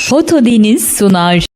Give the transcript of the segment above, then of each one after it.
Foto Deniz sunar.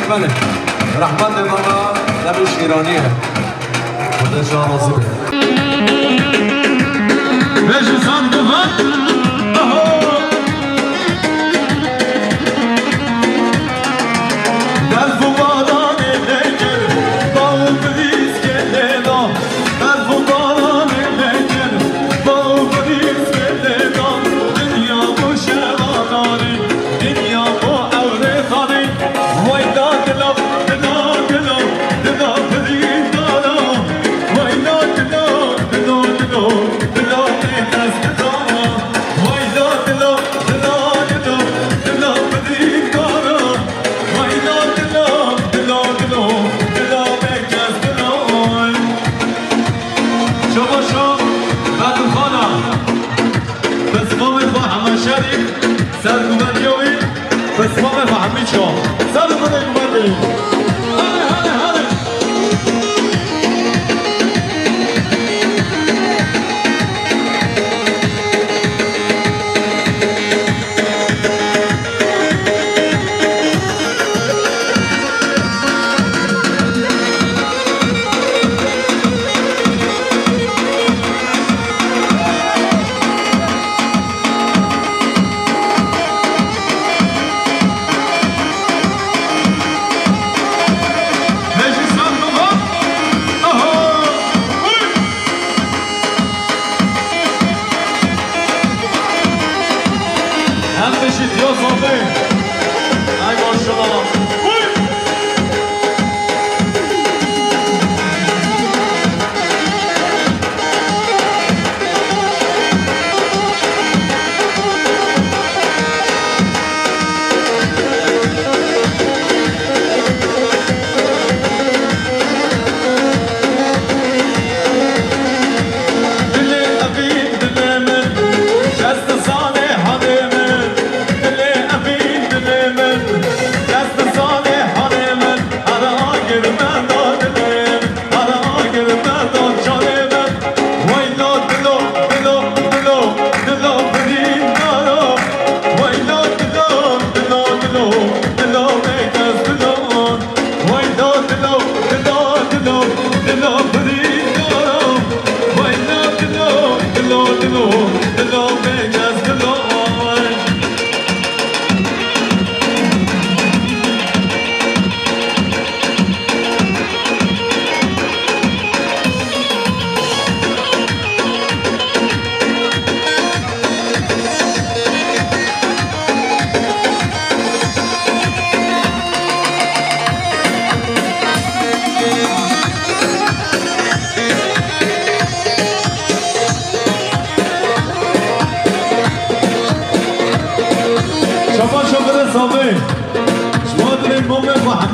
بله رحمت ماما لبش ایرانیه خدا شما راضی بید بجوزان دوان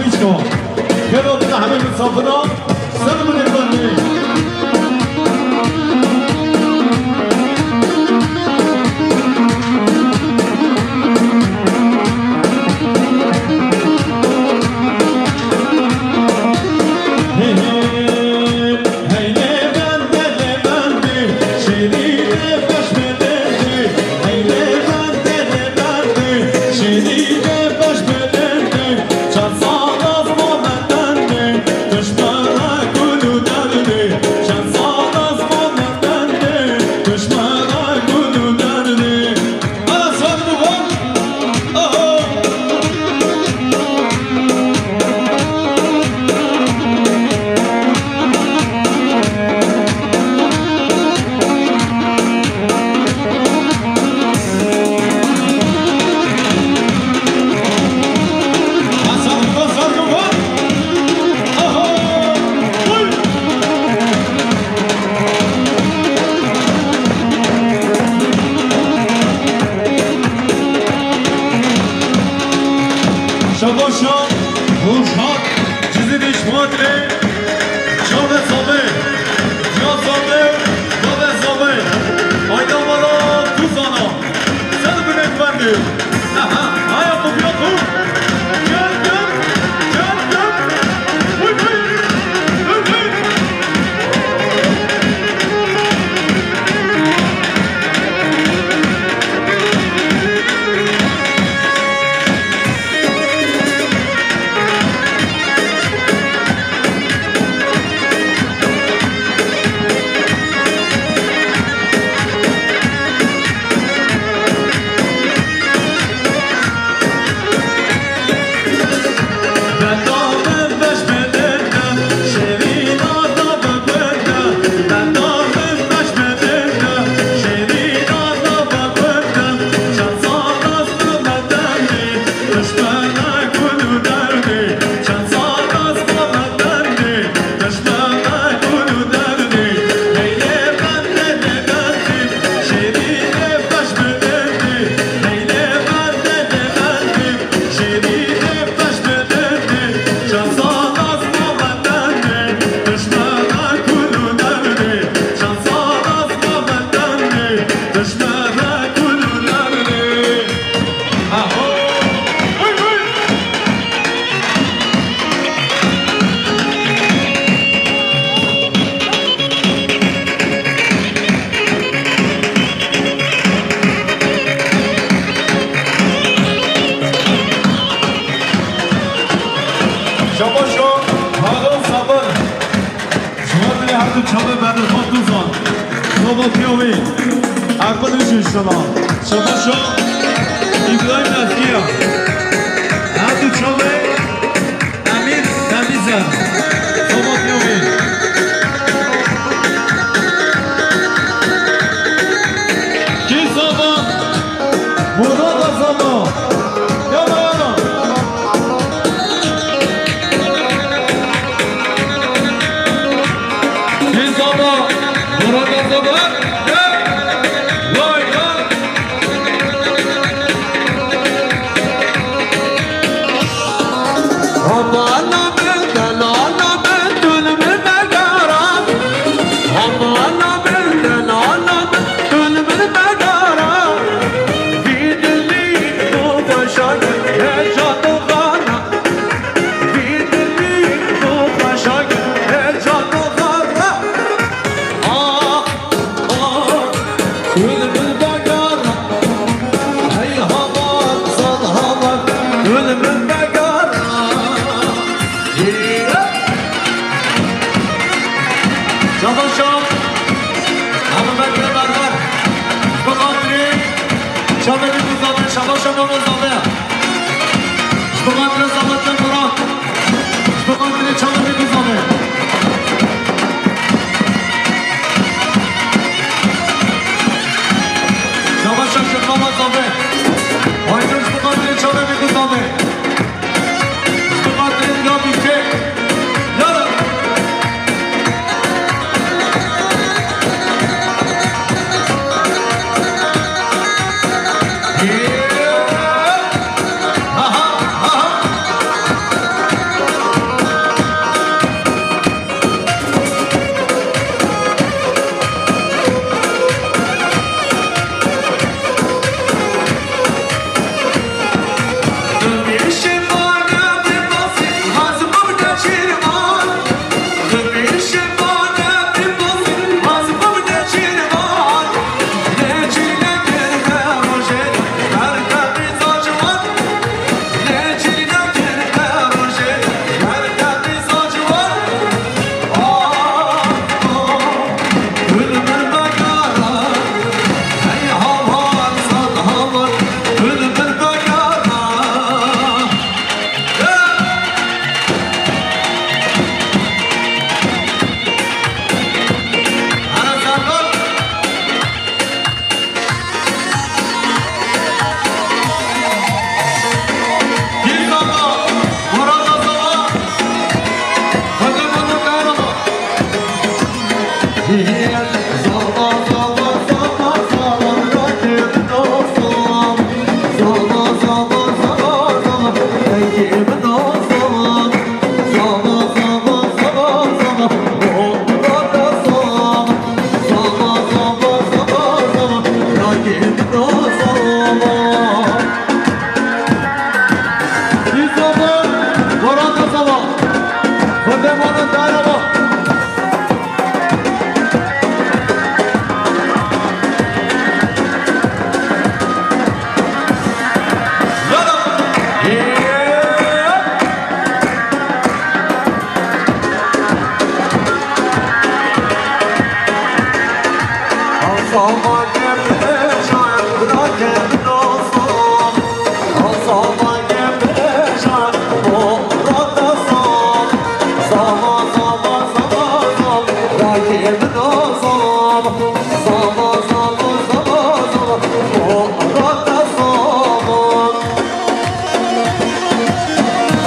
تحمیش کن خیرات همه مسافران سلام نگرانی شباشا روشات چیزی نشمادره جان زامه جان زامه باب زامه آیدا مالا تو زانا سر بینک بندی آیا تو بیا تو گل گل گل گل بوی بوی بوی بوی شباشا هادون صبر شما دلی هر دو چابه بعد خود دوزان صباتیوی عقل نشوشتنا شباشا ایبراهیم نزگیه هر دو چابه امیر تمیزن صباتیوی کی زمان مراد زمان یا بانا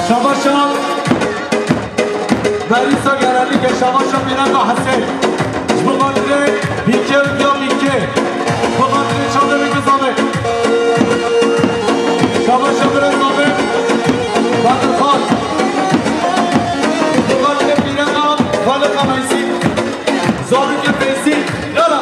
شباشان مریسا گرمی که شباشان میرن با حسین بخاطر بیکه یا بیکه بخاطر چانده بگه زامه شباشان برن زامه بطر خان بخاطر میرن خالق قمیسی زامه که پیسی یالا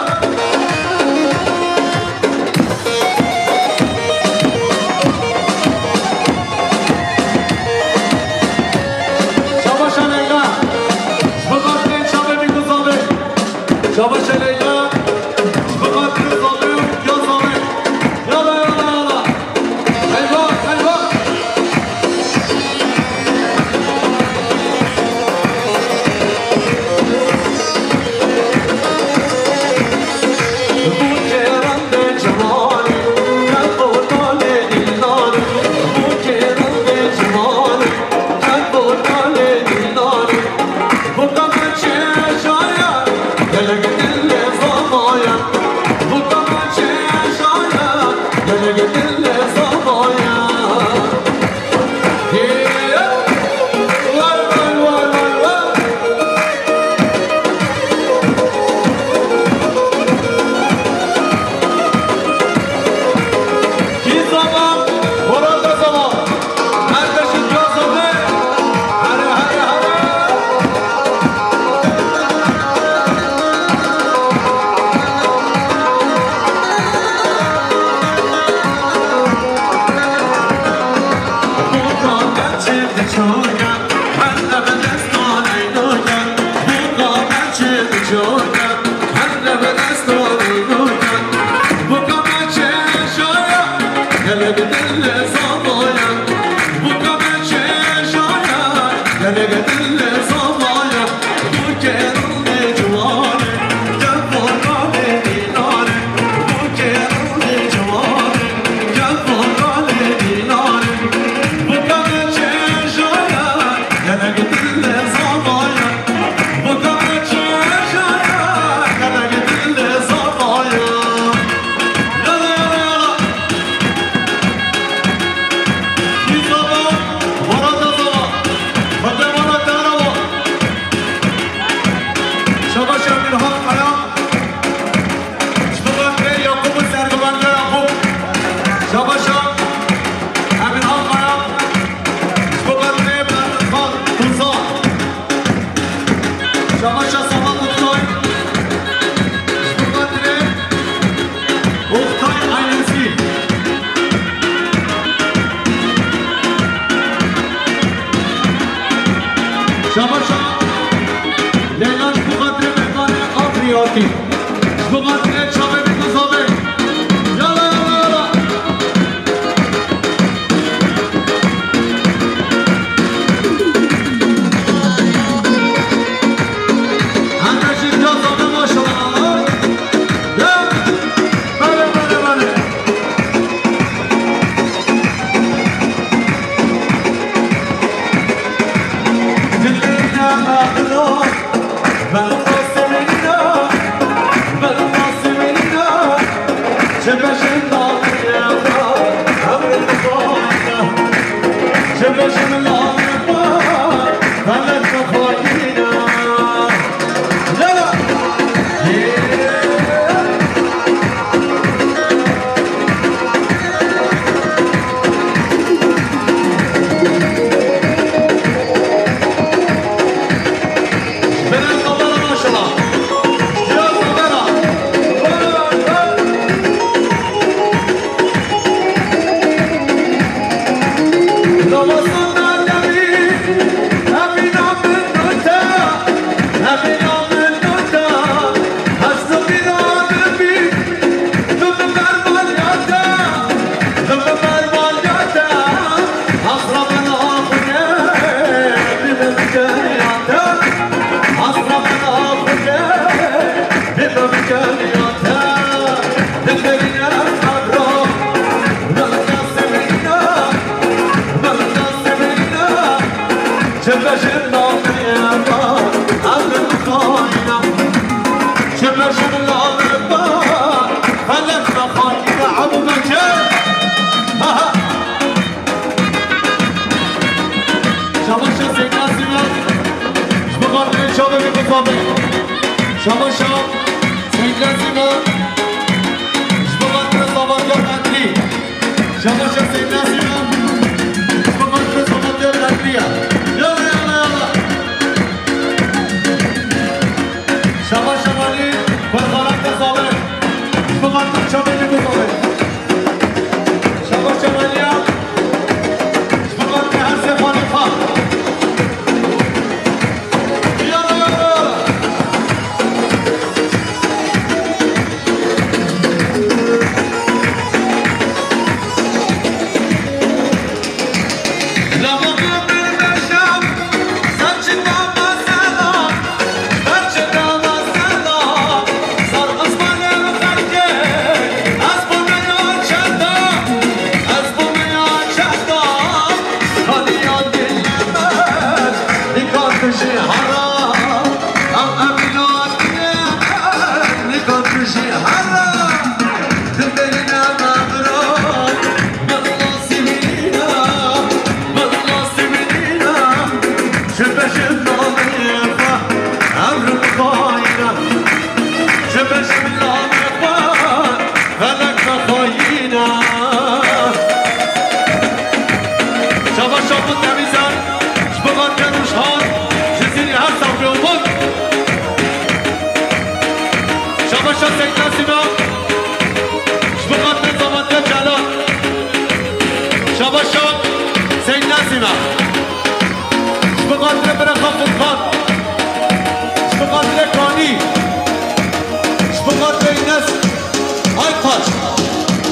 شاباش لیلا بخاطر زامه یا زامه یالا یالا یالا حلوا حلوا بوکه رنگ جمالی قلب و دال دیلانی بوکه رنگ جمالی قلب و دال دیلانی بکم چه شاید دلگ دل زمایا بکم چه شاید دلگ دل زمایا وای وای وای وای وای کی زمان مراد زمان هرکشی جا زده هره هره هره شما بگذابه شما شما سیدنسینا شما رزاوان یا قدری شما شما سیدنسینا شما رزاوان یا قدری یالا یالا یالا شما شمالی برخارم رزاوه شما شما بگذابه شما شمالی هم شما هر سفانی خواه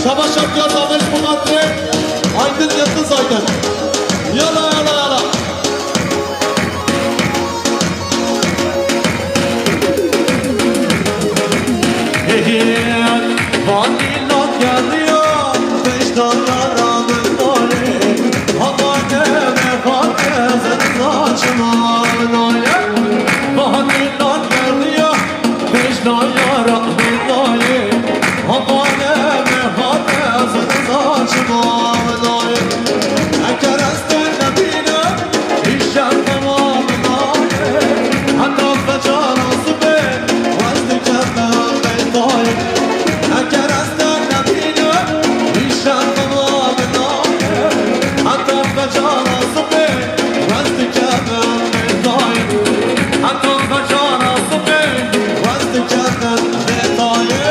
Şabaş yapıyor Samet Mugattre Aydın Yıldız Aydın Yala yala yala Vanillat geliyor Beşten yaramın dole Havane vefat ezen saçman oye Vanillat geliyor Beşten yaramın dole Havane vefat ezen saçman oye Eker esten nebine İşler tamamın oye Hatta feçarası be Vazdi keften beytoye Eker esten nebine İşler tamamın oye Hatta feçarası be Vazdi keften beytoye Hatta feçarası be Vazdi keften beytoye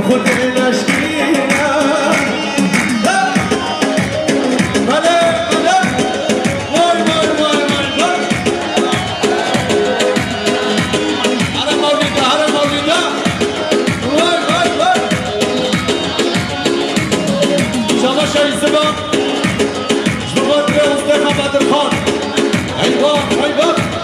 خود نشکینه بله بله وای وای وای وای هر مولیده وای وای وای شما شایسته با شما دیگه حسن خبر خان ای با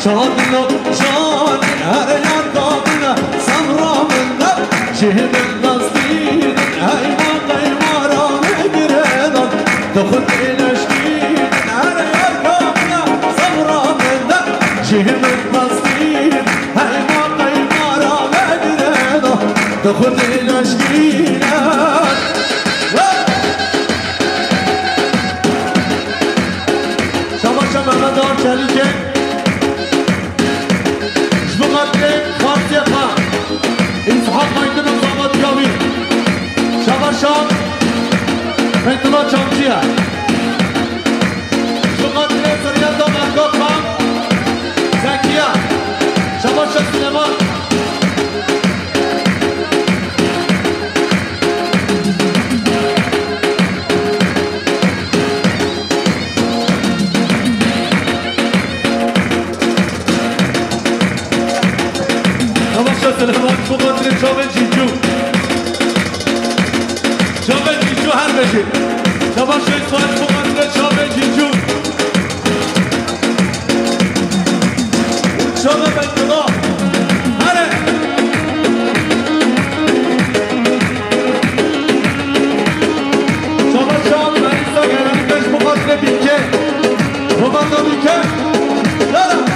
شادنا شاد هر یار دادنا سمرامنا شهد نزدین ایمان ایمارا نگردن دخل نشکین هر یار دادنا سمرامنا شهد نزدین ایمان ایمارا نگردن دخل نشکین مقدار شریکه شبقدر خاصیه خان اسحاق میدون زامد یاوی شباشان میدون چامچیه شبقدر سریعت دامرگاه خان زکیه شباشان سلیمان سلمان بقدر جامع جیجو جامع جیجو هر بشید شباش اسفال بقدر جامع جیجو جامع بندلا هره شباش شام مریضا گرانیدش بقدر بیکه بقدر بیکه دارم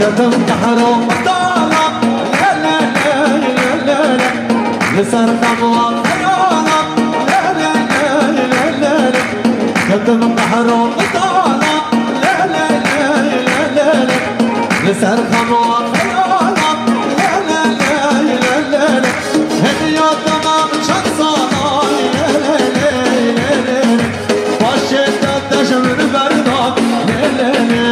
كتم تحرم طالع لا لا لا لا لا لا لسر خموات خيالة لا لا لا لا لا لا كتم تحرم طالع لا لا لا لا لا لا لسر خموات خيالة لا لا لا لا لا لا هدية تمام شخصنا لا لا لا لا لا واشيت الدشم البردان لا لا لا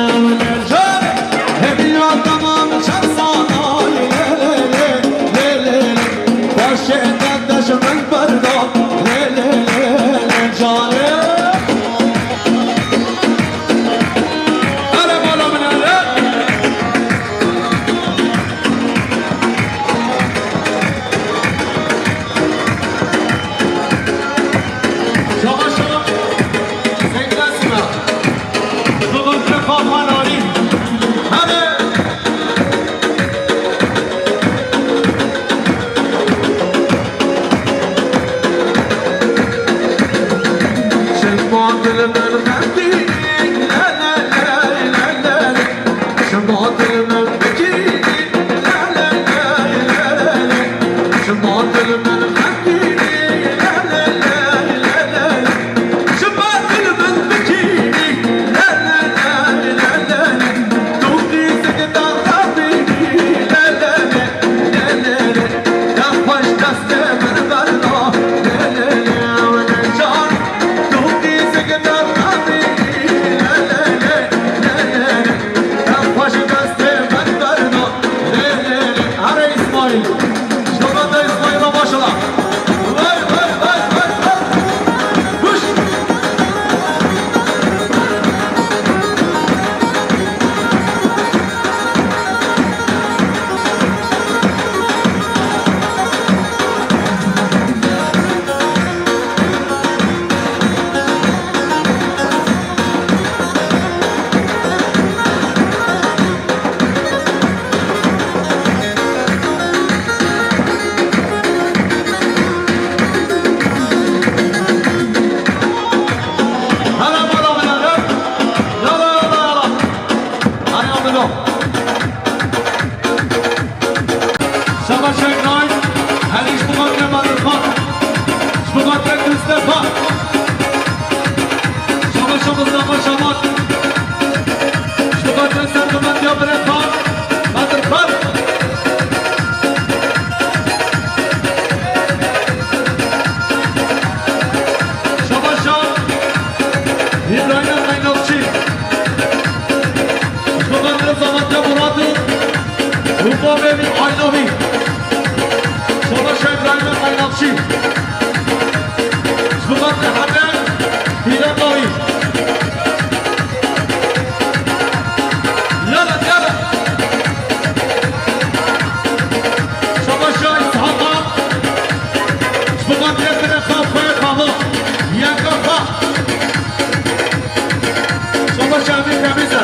تمیزه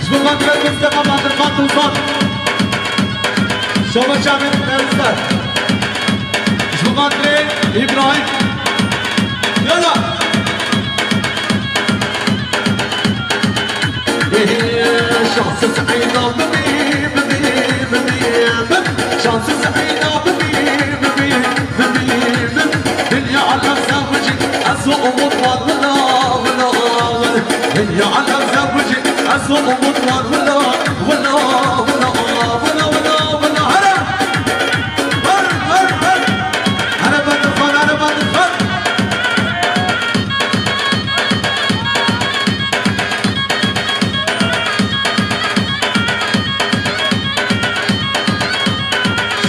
جبوغان کرد مصطفى معتقد توصل شما جامعه تمیزه جبوغان کرد ابراهیم يلا شانس سعيدة شانس سعيدة دنيا على زوجك أسوأ مطوار ولا دنيا على زوجك أسوأ مطوار ولا هلا بدخل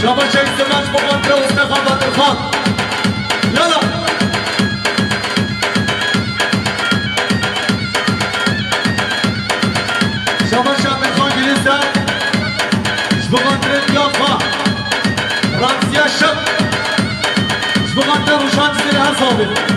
شباب شيء سماش بقدر واستخدام الخط يلا شباب شاب الخان جلسة بقدر اليافا رمزية شب بقدر وشان سيرها صابر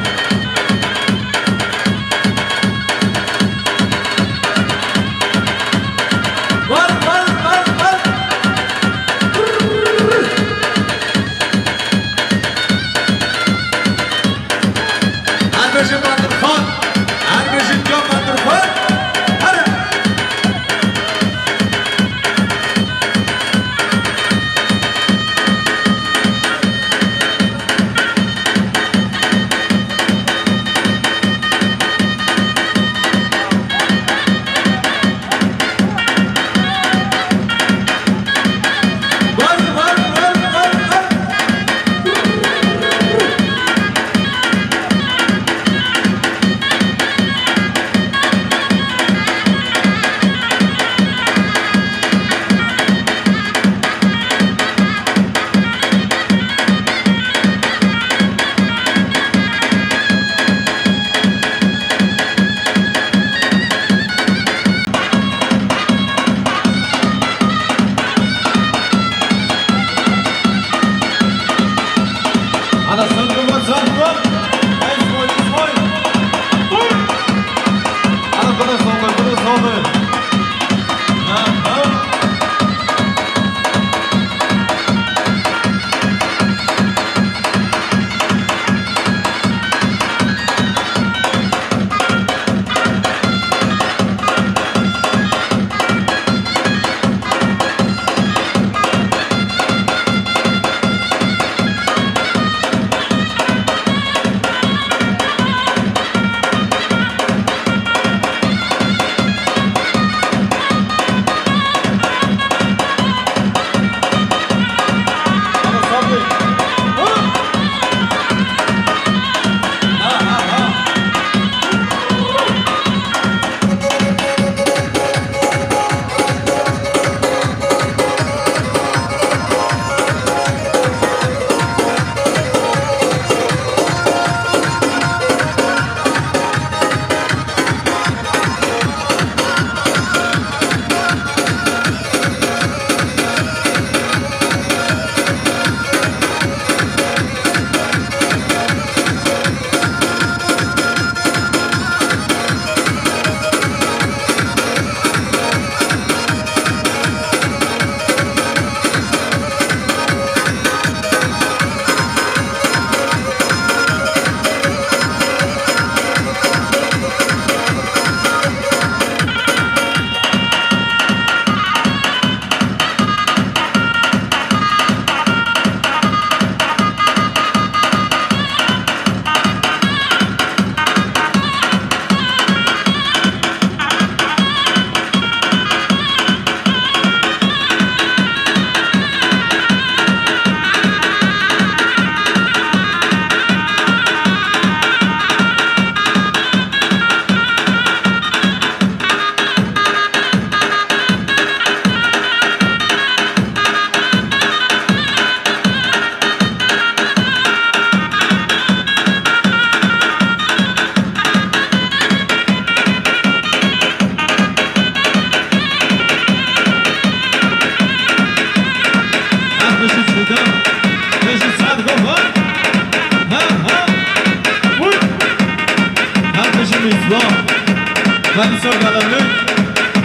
Hadi sor bakalım.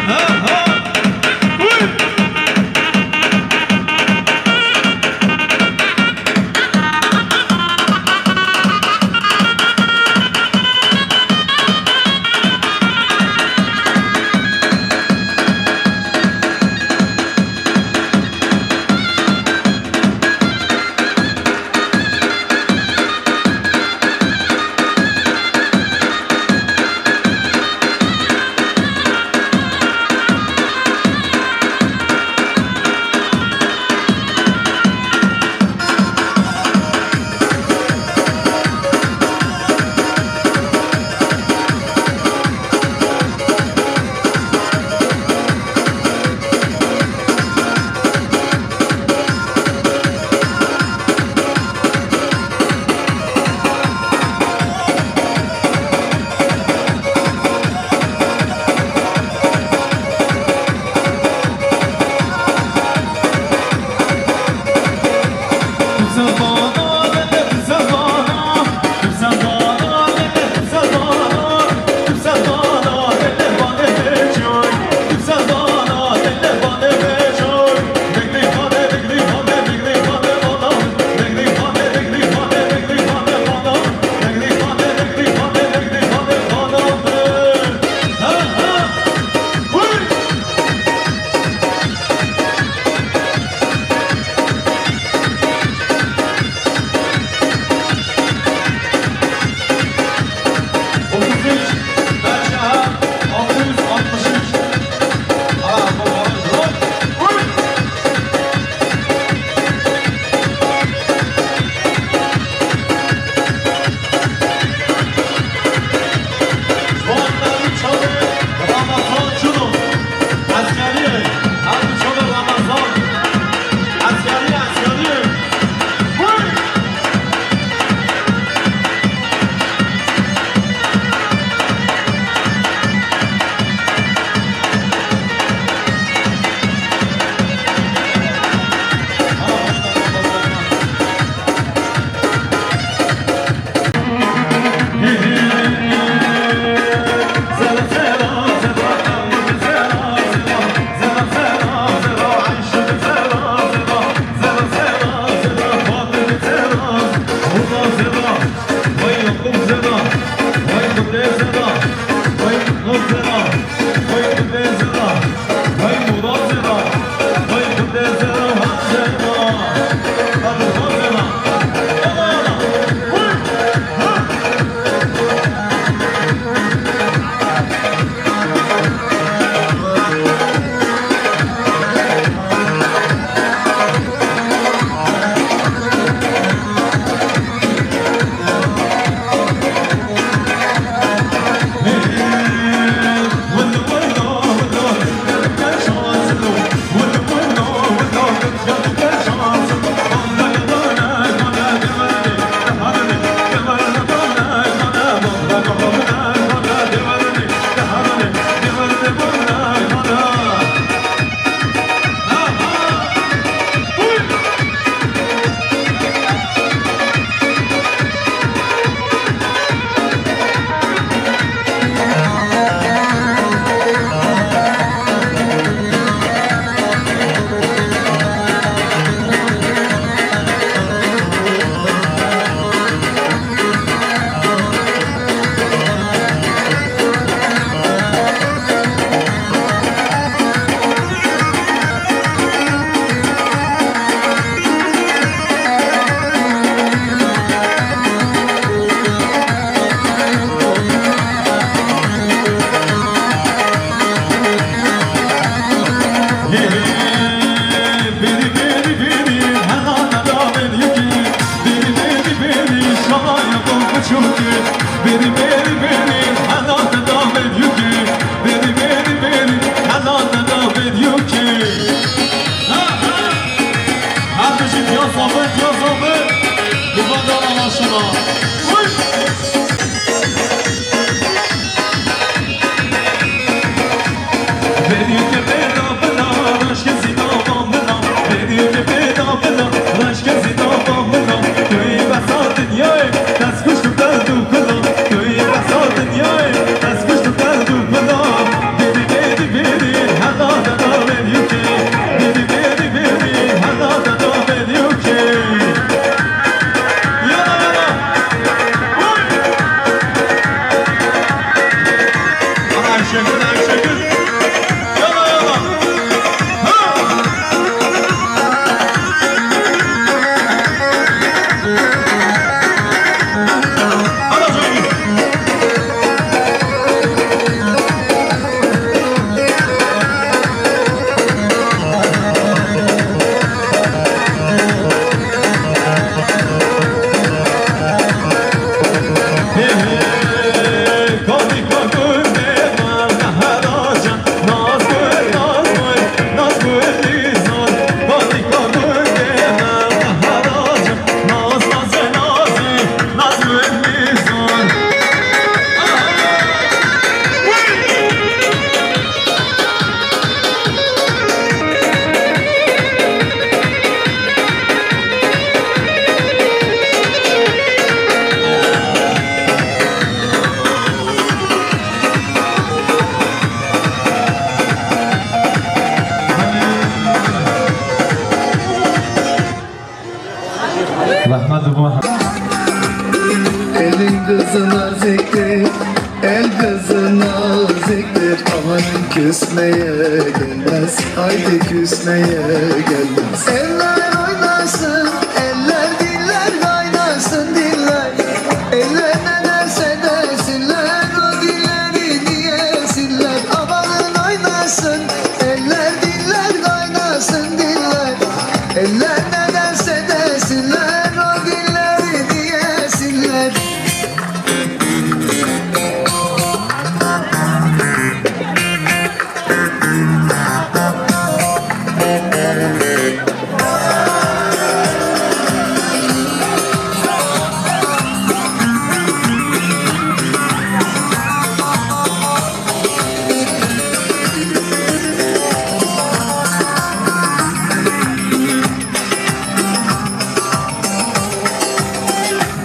Ha ha. Uy. küsmeye gelmez, haydi küsmeye gelmez. Eller oynasın, eller diller kaynasın diller. Eller ne derse desinler, o dilleri diyesinler. Amanın oynasın, eller diller kaynasın diller. Eller ne derse desinler, o dilleri diyesinler.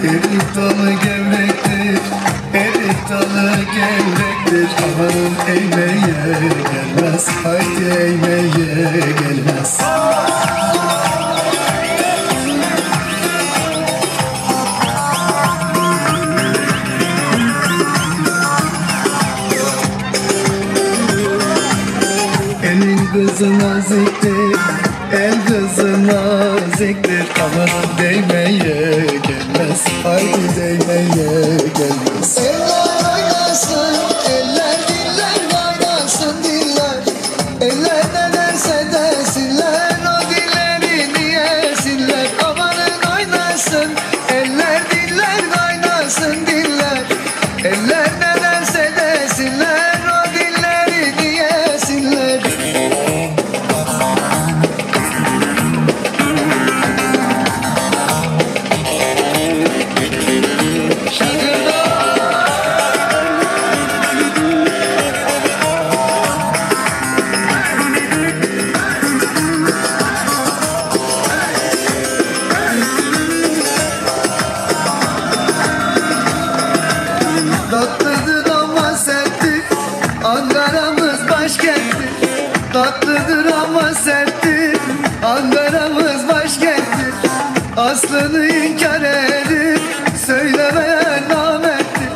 Erik dalı gevrektir, erik dalı gevrektir. Amanın eğmeye gelmez, haydi eğmeye gelmez. Elin kızı naziktir, el kızı naziktir. Aman değmeye gelmez, haydi değmeye gelmez. Eller oynasın, eller diller kaynasın diller. Eller ne derse desinler, o dilleri diyesinler. Amanın oynasın, eller diller kaynasın diller. Eller ne derse desinler, o dilleri diyesinler. Tatlıdır ama serttir, Ankara'mız başkenttir. Tatlıdır ama serttir, Ankara'mız başkenttir. Aslını inkar edip söylemeyen namerttir.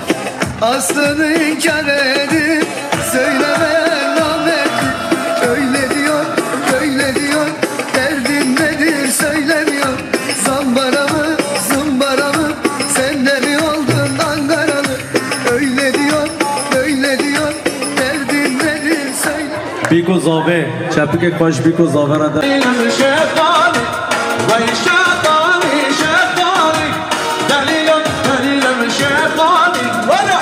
Aslını inkar edip söylemeyen namerttir. Öyle diyor, böyle diyor, derdin nedir söylemiyor. Zambara mı, zımbara mı, sen de mi oldun Ankaralı? Öyle diyor, böyle diyor, derdin nedir söyle. Biko zave, çapık baş biko zave rada. Şeftali, vay şeftali, şeftali, dalilim, dalilim şeftali, vada.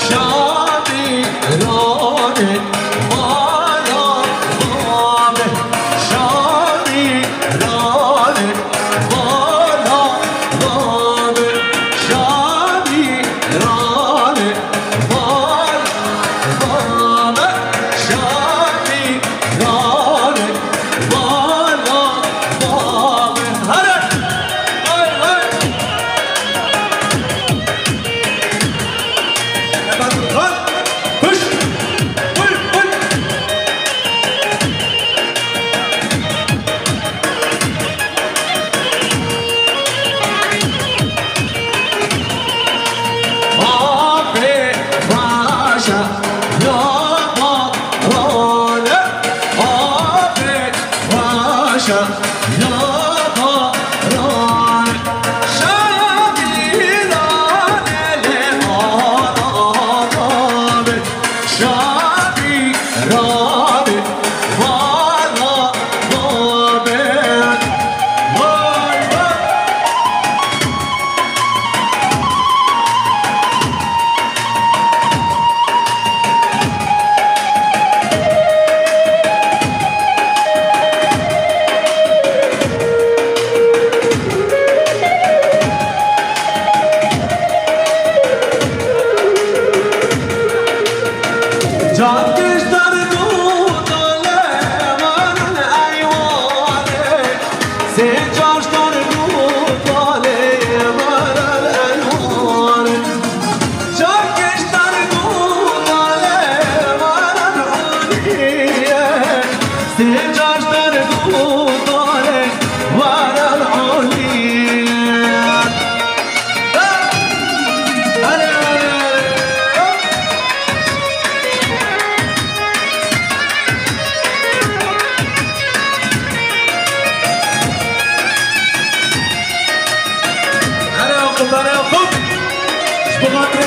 Şadi, rane, bana, bana. Şadi, rane, bana, bana. Şadi, rane, bana, bana. Şadi, rane, bana, bana. Hadi. Hay hay. Lan! Hış! Vur! Vur! Abi başa yapma role. Abi başa yapma role. Şadiranele ağladı. Şadirane bana haber. Vay vay. Can kışlar dudale varın eyvane. Sen çarşlar dudale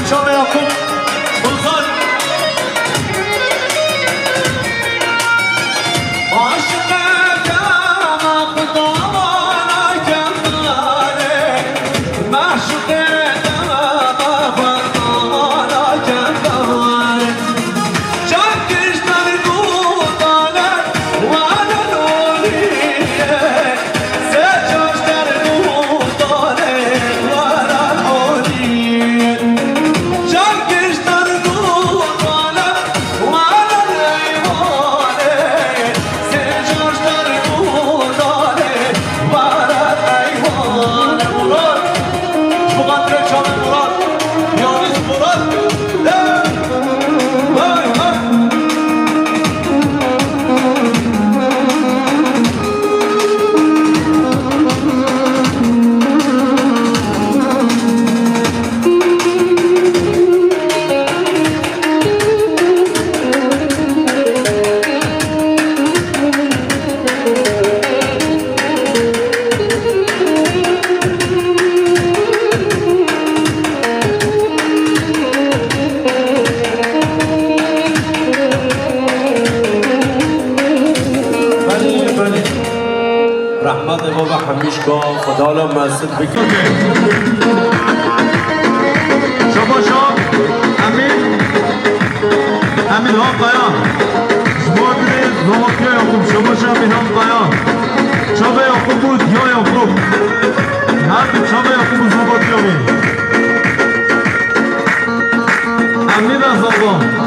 چاله یاکوب گلخان عاشق دم خداوانا کماره معشوق دم خداوانا کماره جان کشتن دوستانه وانا نوریه سه جاشتن دوستانه وانا نوریه جان کشتن دوستانه وانا نیوانه سه جاشتن دوستانه وانا نیوانه مراد مقدر چاله مراد یانیز مراد بله رحمت بابا همیشگاه خدا را مسجد بکن شما امین ها قیان شمادر زماکه یاکوب شما امین ها قیان چابه یاکوب بود یا یاکوب هر دو چابه یاکوب بود زباد یابین امین از آقا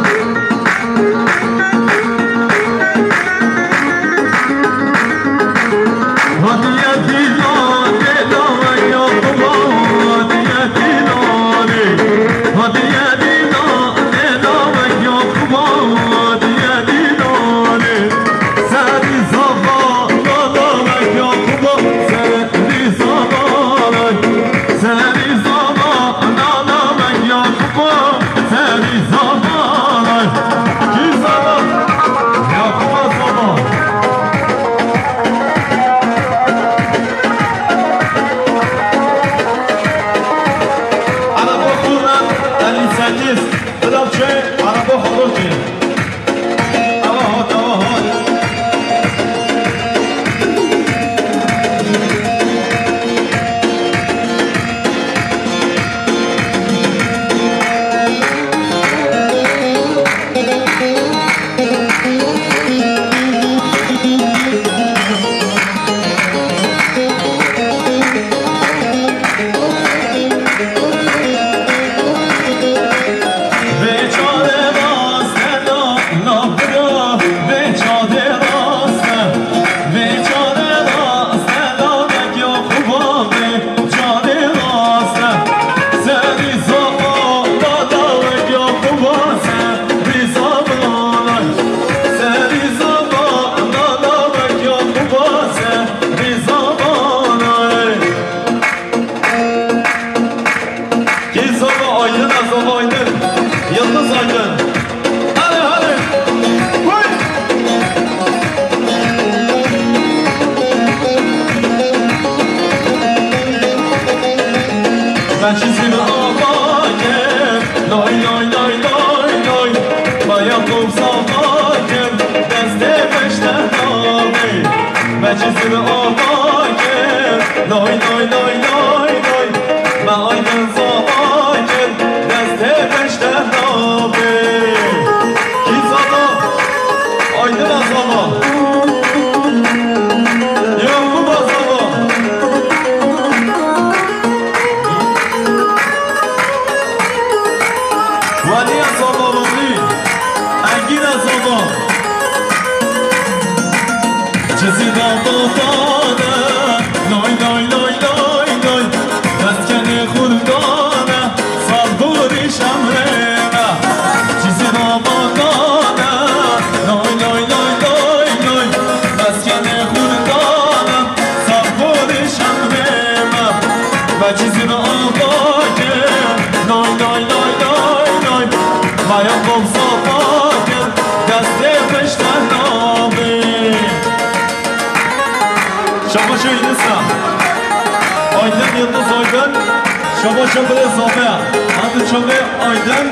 شما چطور صافه هند چمه آیدن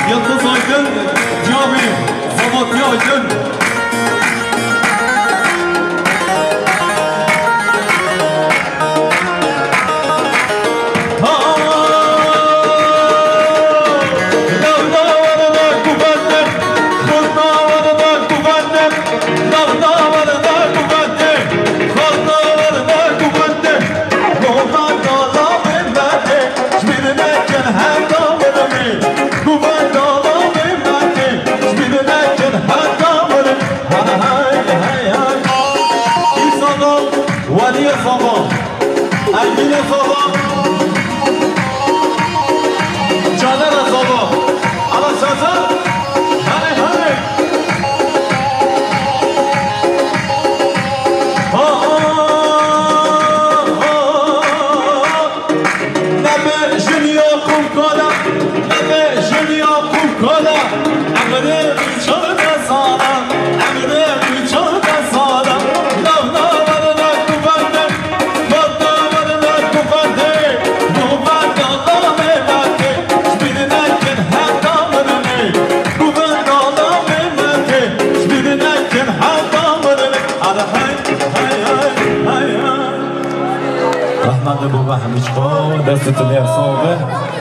یلدز آیدن جامی زماتی آیدن ولی صبا عیبین صبا جادر صبا اما شازا هنه هنه نبه جنیا خوب کالا نبه جنیا خوب کالا امره بیچار دستانا امره بیچار دستانا رحمت بابا همیچ کن دستتون یه صابه